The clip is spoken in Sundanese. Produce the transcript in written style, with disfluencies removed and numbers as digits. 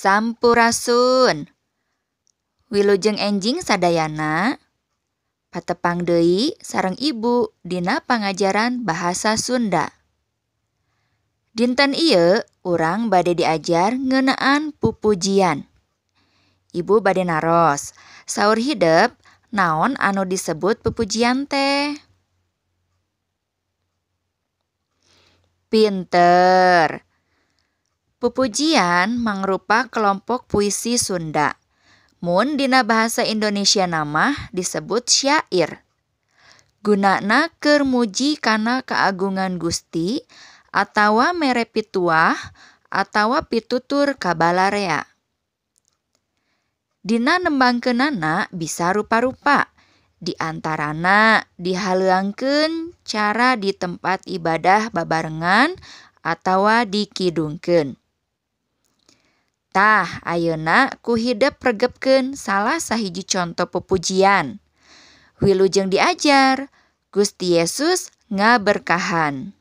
Sampurasun. Wilujeng enjing sadayana, patepang deui sareng ibu dina pangajaran bahasa Sunda. Dinten ieu urang bade diajar ngeunaan pupujian. Ibu bade naros, saur hidep naon anu disebut pupujian teh? Pinter. Pupujian mangrupa kelompok puisi Sunda. Mun dina bahasa Indonesia namah disebut syair. Gunana keur muji kana kaagungan Gusti atawa mere pituah atawa pitutur kabalarea. Dina nembangkeunana bisa rupa-rupa. Di antarana dihaleuangkeun cara di tempat ibadah babarengan atawa dikidungkeun. Tah ayeuna ku hidep regepkeun salah sahiji conto pupujian. Wilujeng diajar, Gusti Yesus ngaberkahan.